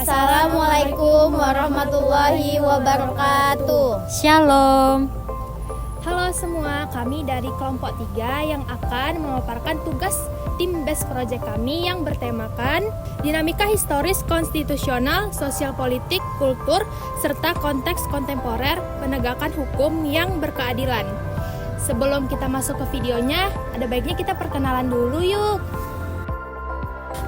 Assalamualaikum warahmatullahi wabarakatuh. Shalom. Halo semua, kami dari kelompok 3 yang akan memaparkan tugas tim BES Project kami yang bertemakan dinamika historis, konstitusional, sosial politik, kultur, serta konteks kontemporer penegakan hukum yang berkeadilan. Sebelum kita masuk ke videonya, ada baiknya kita perkenalan dulu yuk.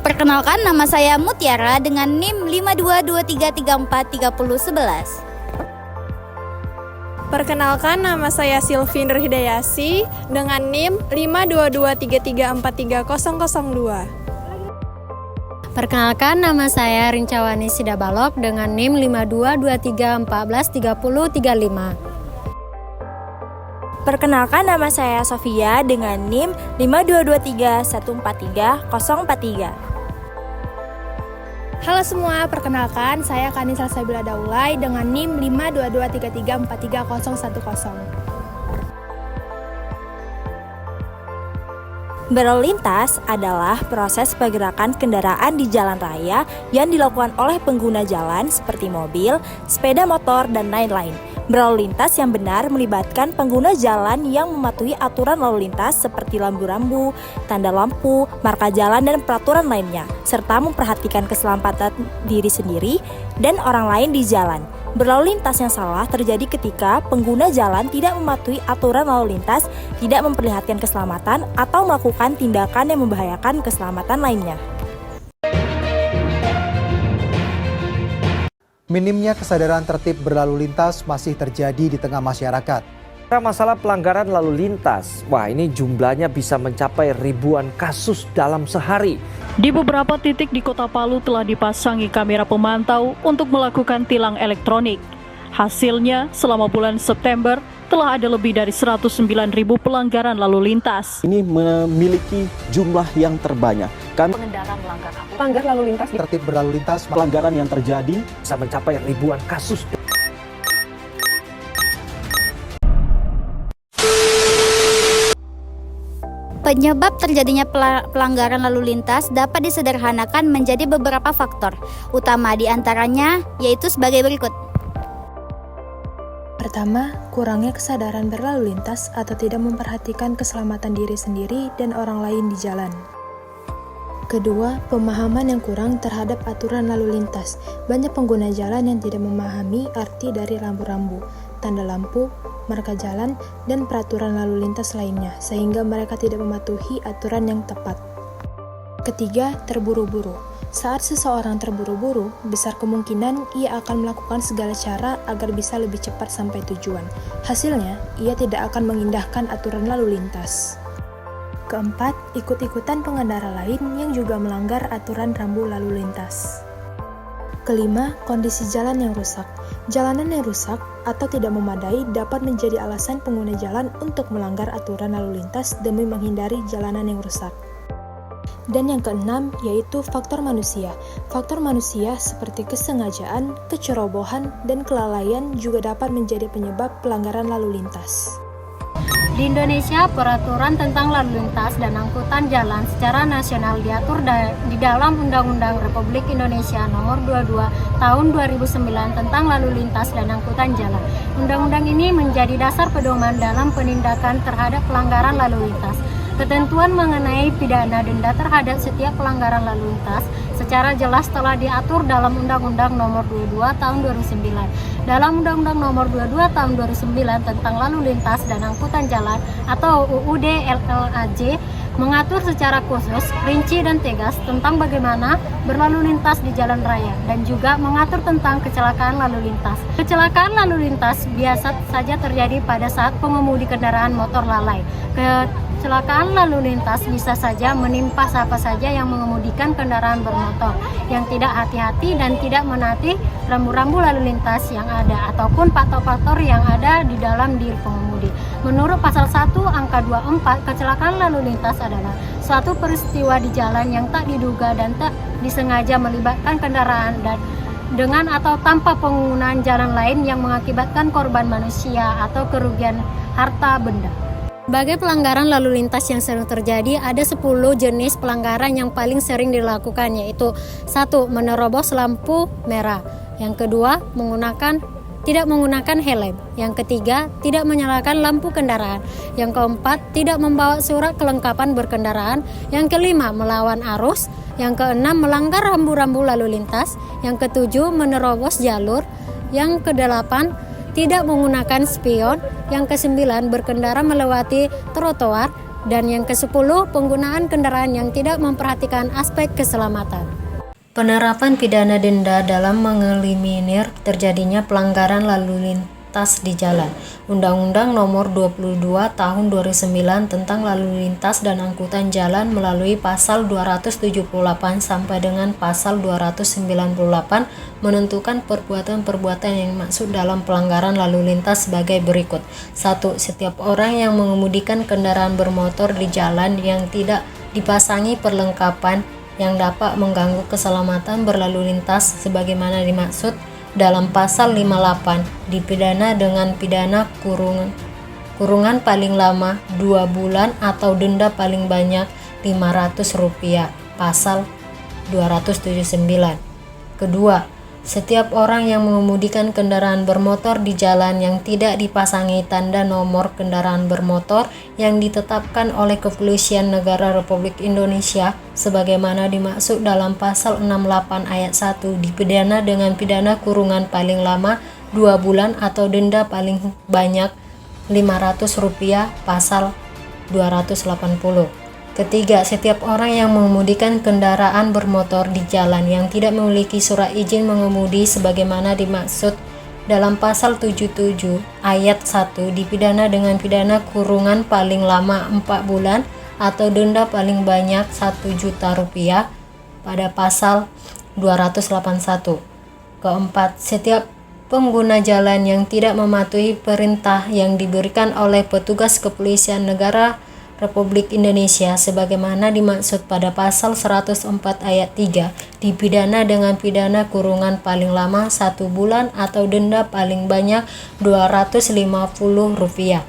Perkenalkan, nama saya Mutiara dengan NIM 5223343011. Perkenalkan, nama saya Sylvie Nur Hidayasi dengan NIM 5223343002. Perkenalkan, nama saya Rincawani Sidabalok dengan NIM 5223143035. Perkenalkan, nama saya Sofia dengan NIM 5223143043. Halo semua, perkenalkan saya Kanisa Sabila Daulay dengan NIM 52233431. Berlalu lintas adalah proses pergerakan kendaraan di jalan raya yang dilakukan oleh pengguna jalan seperti mobil, sepeda motor, dan lain-lain. Berlalu lintas yang benar melibatkan pengguna jalan yang mematuhi aturan lalu lintas seperti lampu-rambu, tanda lampu, marka jalan, dan peraturan lainnya, serta memperhatikan keselamatan diri sendiri dan orang lain di jalan. Berlalu lintas yang salah terjadi ketika pengguna jalan tidak mematuhi aturan lalu lintas, tidak memperlihatkan keselamatan, atau melakukan tindakan yang membahayakan keselamatan lainnya. Minimnya kesadaran tertib berlalu lintas masih terjadi di tengah masyarakat. Masalah pelanggaran lalu lintas, wah ini jumlahnya bisa mencapai ribuan kasus dalam sehari. Di beberapa titik di Kota Palu telah dipasangi kamera pemantau untuk melakukan tilang elektronik. Hasilnya, selama bulan September telah ada lebih dari 109.000 pelanggaran lalu lintas. Ini memiliki jumlah yang terbanyak. Pengendara melanggar lalu lintas, tertib berlalu lintas, pelanggaran yang terjadi Bisa mencapai ribuan kasus. Penyebab terjadinya pelanggaran lalu lintas dapat disederhanakan menjadi beberapa faktor. Utama di antaranya yaitu sebagai berikut. Pertama, kurangnya kesadaran berlalu lintas atau tidak memperhatikan keselamatan diri sendiri dan orang lain di jalan. Kedua, pemahaman yang kurang terhadap aturan lalu lintas. Banyak pengguna jalan yang tidak memahami arti dari rambu-rambu, tanda lampu, marka jalan, dan peraturan lalu lintas lainnya, sehingga mereka tidak mematuhi aturan yang tepat. Ketiga, terburu-buru. Saat seseorang terburu-buru, besar kemungkinan ia akan melakukan segala cara agar bisa lebih cepat sampai tujuan. Hasilnya, ia tidak akan mengindahkan aturan lalu lintas. Keempat, ikut-ikutan pengendara lain yang juga melanggar aturan rambu lalu lintas. Kelima, kondisi jalan yang rusak. Jalanan yang rusak atau tidak memadai dapat menjadi alasan pengguna jalan untuk melanggar aturan lalu lintas demi menghindari jalanan yang rusak. Dan yang keenam, yaitu faktor manusia. Faktor manusia seperti kesengajaan, kecerobohan, dan kelalaian juga dapat menjadi penyebab pelanggaran lalu lintas. Di Indonesia, peraturan tentang lalu lintas dan angkutan jalan secara nasional diatur di dalam Undang-Undang Republik Indonesia Nomor 22 Tahun 2009 tentang lalu lintas dan angkutan jalan. Undang-undang ini menjadi dasar pedoman dalam penindakan terhadap pelanggaran lalu lintas. Ketentuan mengenai pidana denda terhadap setiap pelanggaran lalu lintas secara jelas telah diatur dalam Undang-Undang Nomor 22 Tahun 2009. Dalam Undang-Undang Nomor 22 Tahun 2009 tentang lalu lintas dan angkutan jalan atau UUD LLAJ mengatur secara khusus, rinci dan tegas tentang bagaimana berlalu lintas di jalan raya dan juga mengatur tentang kecelakaan lalu lintas. Kecelakaan lalu lintas biasa saja terjadi pada saat pengemudi kendaraan motor lalai. Kecelakaan lalu lintas bisa saja menimpa siapa saja yang mengemudikan kendaraan bermotor yang tidak hati-hati dan tidak menaati rambu-rambu lalu lintas yang ada ataupun faktor-faktor yang ada di dalam diri pengemudi. Menurut pasal 1 angka 24, kecelakaan lalu lintas adalah suatu peristiwa di jalan yang tak diduga dan tak disengaja melibatkan kendaraan dan dengan atau tanpa penggunaan jalan lain yang mengakibatkan korban manusia atau kerugian harta benda. Sebagai pelanggaran lalu lintas yang sering terjadi, ada 10 jenis pelanggaran yang paling sering dilakukan, yaitu 1. Menerobos lampu merah. Yang kedua, tidak menggunakan helm. Yang ketiga, tidak menyalakan lampu kendaraan. Yang keempat, tidak membawa surat kelengkapan berkendaraan. Yang kelima, melawan arus. Yang keenam, melanggar rambu-rambu lalu lintas. Yang ketujuh, menerobos jalur. Yang kedelapan, tidak menggunakan spion. Yang kesembilan, berkendara melewati trotoar. Dan yang kesepuluh, penggunaan kendaraan yang tidak memperhatikan aspek keselamatan. Penerapan pidana denda dalam mengeliminir terjadinya pelanggaran lalu lintas di jalan. Undang-Undang Nomor 22 Tahun 2009 tentang lalu lintas dan angkutan jalan melalui pasal 278 sampai dengan pasal 298 menentukan perbuatan-perbuatan yang maksud dalam pelanggaran lalu lintas sebagai berikut. 1. Setiap orang yang mengemudikan kendaraan bermotor di jalan yang tidak dipasangi perlengkapan yang dapat mengganggu keselamatan berlalu lintas sebagaimana dimaksud dalam pasal 58 dipidana dengan pidana kurungan paling lama 2 bulan atau denda paling banyak Rp500 pasal 279. Kedua, setiap orang yang mengemudikan kendaraan bermotor di jalan yang tidak dipasangi tanda nomor kendaraan bermotor yang ditetapkan oleh Kepolisian Negara Republik Indonesia sebagaimana dimaksud dalam pasal 68 ayat 1 dipidana dengan pidana kurungan paling lama 2 bulan atau denda paling banyak Rp500 pasal 280. Ketiga, setiap orang yang mengemudikan kendaraan bermotor di jalan yang tidak memiliki surat izin mengemudi sebagaimana dimaksud dalam pasal 77 ayat 1 dipidana dengan pidana kurungan paling lama 4 bulan atau denda paling banyak Rp1 juta pada pasal 281. Keempat, setiap pengguna jalan yang tidak mematuhi perintah yang diberikan oleh petugas Kepolisian Negara Republik Indonesia sebagaimana dimaksud pada pasal 104 ayat 3 dipidana dengan pidana kurungan paling lama 1 bulan atau denda paling banyak Rp250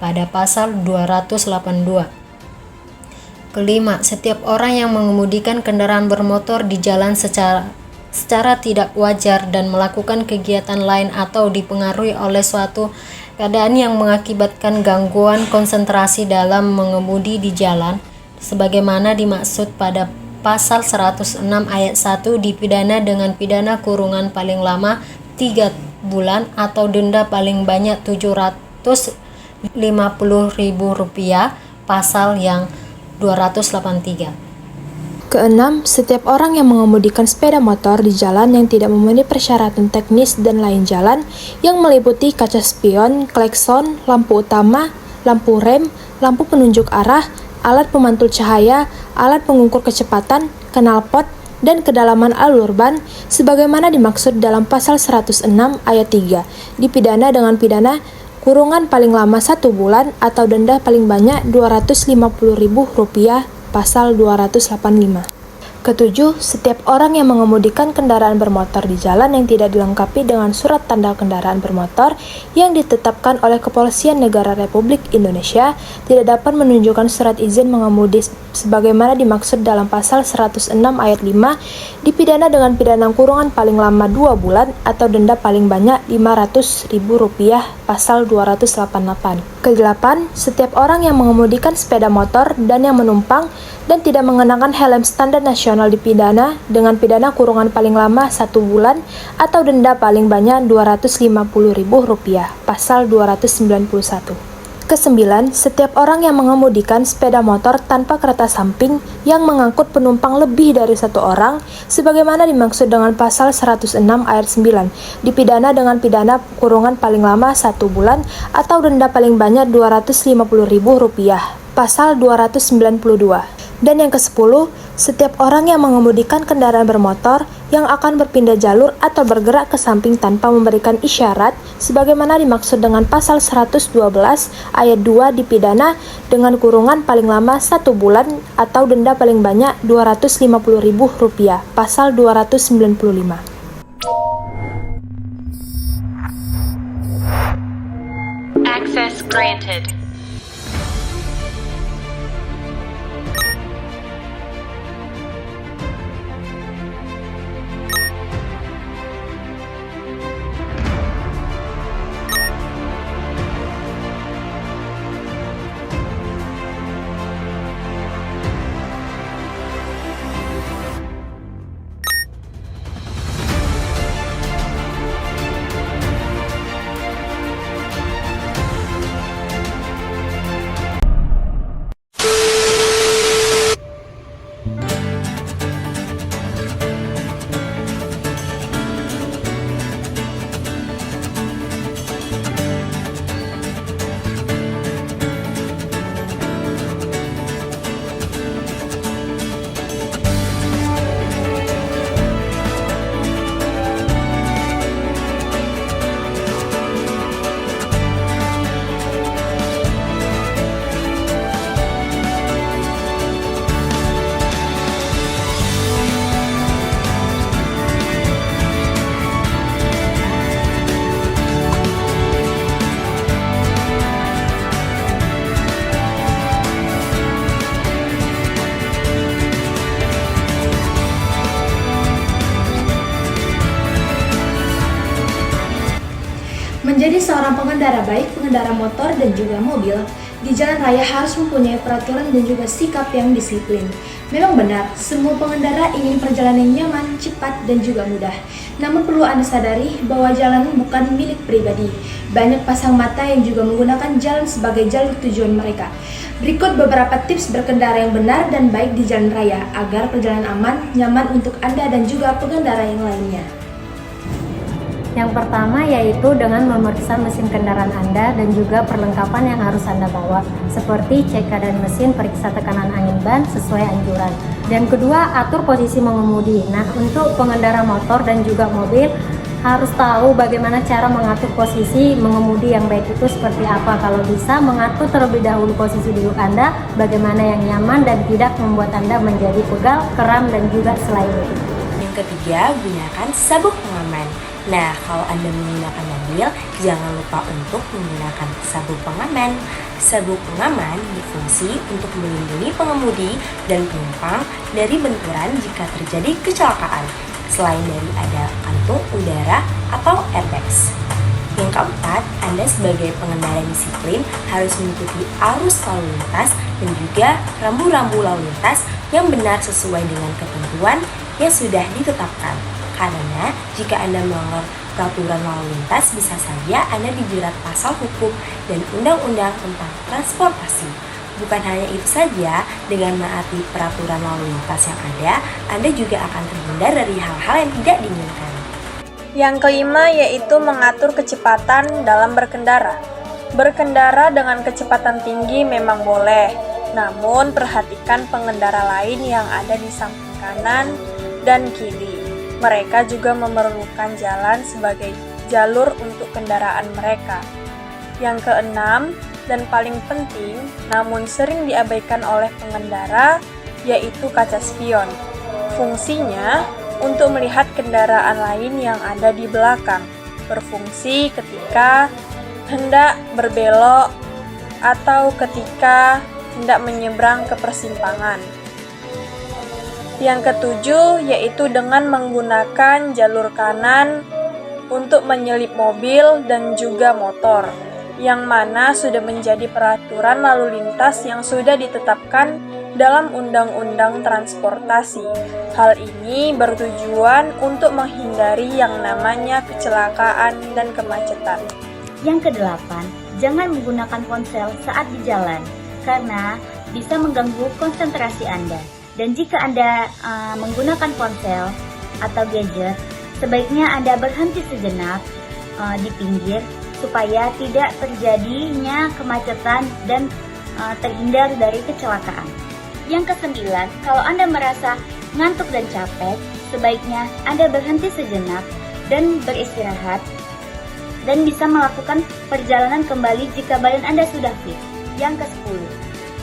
pada pasal 282. Kelima, setiap orang yang mengemudikan kendaraan bermotor di jalan secara tidak wajar dan melakukan kegiatan lain atau dipengaruhi oleh suatu keadaan yang mengakibatkan gangguan konsentrasi dalam mengemudi di jalan sebagaimana dimaksud pada pasal 106 ayat 1 dipidana dengan pidana kurungan paling lama 3 bulan atau denda paling banyak Rp750.000 pasal yang 283. Keenam, setiap orang yang mengemudikan sepeda motor di jalan yang tidak memenuhi persyaratan teknis dan lain jalan yang meliputi kaca spion, klakson, lampu utama, lampu rem, lampu penunjuk arah, alat pemantul cahaya, alat pengukur kecepatan, knalpot, dan kedalaman alur ban sebagaimana dimaksud dalam pasal 106 ayat 3 dipidana dengan pidana kurungan paling lama 1 bulan atau denda paling banyak Rp250.000 pasal 285. Ketujuh, setiap orang yang mengemudikan kendaraan bermotor di jalan yang tidak dilengkapi dengan surat tanda kendaraan bermotor yang ditetapkan oleh Kepolisian Negara Republik Indonesia tidak dapat menunjukkan surat izin mengemudi sebagaimana dimaksud dalam pasal 106 ayat 5 dipidana dengan pidana kurungan paling lama 2 bulan atau denda paling banyak Rp500.000 pasal 288. Kedelapan, setiap orang yang mengemudikan sepeda motor dan yang menumpang dan tidak mengenakan helm standar nasional dipidana dengan pidana kurungan paling lama 1 bulan atau denda paling banyak Rp250.000 pasal 291. Kesembilan, setiap orang yang mengemudikan sepeda motor tanpa kereta samping yang mengangkut penumpang lebih dari 1 orang sebagaimana dimaksud dengan pasal 106 ayat 9 dipidana dengan pidana kurungan paling lama 1 bulan atau denda paling banyak Rp250.000 pasal 292. Dan yang ke-10, setiap orang yang mengemudikan kendaraan bermotor yang akan berpindah jalur atau bergerak ke samping tanpa memberikan isyarat sebagaimana dimaksud dengan pasal 112 ayat 2 dipidana dengan kurungan paling lama 1 bulan atau denda paling banyak Rp250.000 pasal 295. Access granted. seorang pengendara baik pengendara motor dan juga mobil di jalan raya harus mempunyai peraturan dan juga sikap yang disiplin. Memang benar, semua pengendara ingin perjalanan nyaman, cepat, dan juga mudah. Namun perlu Anda sadari bahwa jalan bukan milik pribadi. Banyak pasang mata yang juga menggunakan jalan sebagai jalur tujuan mereka. Berikut beberapa tips berkendara yang benar dan baik di jalan raya agar perjalanan aman, nyaman untuk Anda dan juga pengendara yang lainnya. Yang pertama yaitu dengan memeriksa mesin kendaraan Anda dan juga perlengkapan yang harus Anda bawa, seperti cek keadaan mesin, periksa tekanan angin ban sesuai anjuran. Dan kedua, atur posisi mengemudi. Nah, untuk pengendara motor dan juga mobil harus tahu bagaimana cara mengatur posisi mengemudi yang baik itu seperti apa. Kalau bisa, mengatur terlebih dahulu posisi duduk Anda, bagaimana yang nyaman dan tidak membuat Anda menjadi pegal, keram, dan juga selain itu. Yang ketiga, gunakan sabuk pengaman. Nah, kalau Anda menggunakan mobil, jangan lupa untuk menggunakan sabuk pengaman. Sabuk pengaman berfungsi untuk melindungi pengemudi dan penumpang dari benturan jika terjadi kecelakaan, selain dari ada kantung udara atau airbags. Yang keempat, Anda sebagai pengendara disiplin harus mengikuti arus lalu lintas dan juga rambu-rambu lalu lintas yang benar sesuai dengan ketentuan yang sudah ditetapkan. Karena jika Anda melanggar peraturan lalu lintas, bisa saja Anda dijerat pasal hukum dan undang-undang tentang transportasi. Bukan hanya itu saja, dengan menaati peraturan lalu lintas yang ada, Anda juga akan terhindar dari hal-hal yang tidak diinginkan. Yang kelima yaitu mengatur kecepatan dalam berkendara. Berkendara dengan kecepatan tinggi memang boleh, namun perhatikan pengendara lain yang ada di samping kanan dan kiri. Mereka juga memerlukan jalan sebagai jalur untuk kendaraan mereka. Yang keenam, dan paling penting, namun sering diabaikan oleh pengendara, yaitu kaca spion. Fungsinya untuk melihat kendaraan lain yang ada di belakang. Berfungsi ketika hendak berbelok atau ketika hendak menyeberang ke persimpangan. Yang ketujuh yaitu dengan menggunakan jalur kanan untuk menyelip mobil dan juga motor, yang mana sudah menjadi peraturan lalu lintas yang sudah ditetapkan dalam Undang-Undang Transportasi. Hal ini bertujuan untuk menghindari yang namanya kecelakaan dan kemacetan. Yang kedelapan, jangan menggunakan ponsel saat di jalan karena bisa mengganggu konsentrasi Anda. Dan jika Anda menggunakan ponsel atau gadget, sebaiknya Anda berhenti sejenak di pinggir supaya tidak terjadinya kemacetan dan terhindar dari kecelakaan. Yang kesembilan, kalau Anda merasa ngantuk dan capek, sebaiknya Anda berhenti sejenak dan beristirahat dan bisa melakukan perjalanan kembali jika badan Anda sudah fit. Yang ke-10,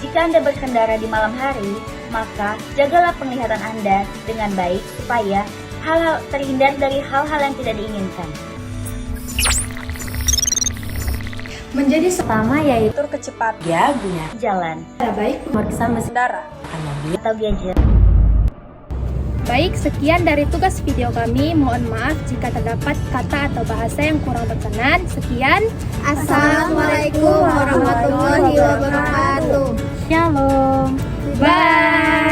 jika Anda berkendara di malam hari, maka jagalah penglihatan Anda dengan baik supaya terhindar dari hal-hal yang tidak diinginkan. Menjadi Pertama yaitu Kecepatan Ya, gunakan Jalan baik memeriksa mesin kendaraan. mobil. atau gadget. Baik, sekian dari tugas video kami. Mohon maaf jika terdapat kata atau bahasa yang kurang berkenan. Sekian. Assalamualaikum warahmatullahi wabarakatuh. Shalom. Bye.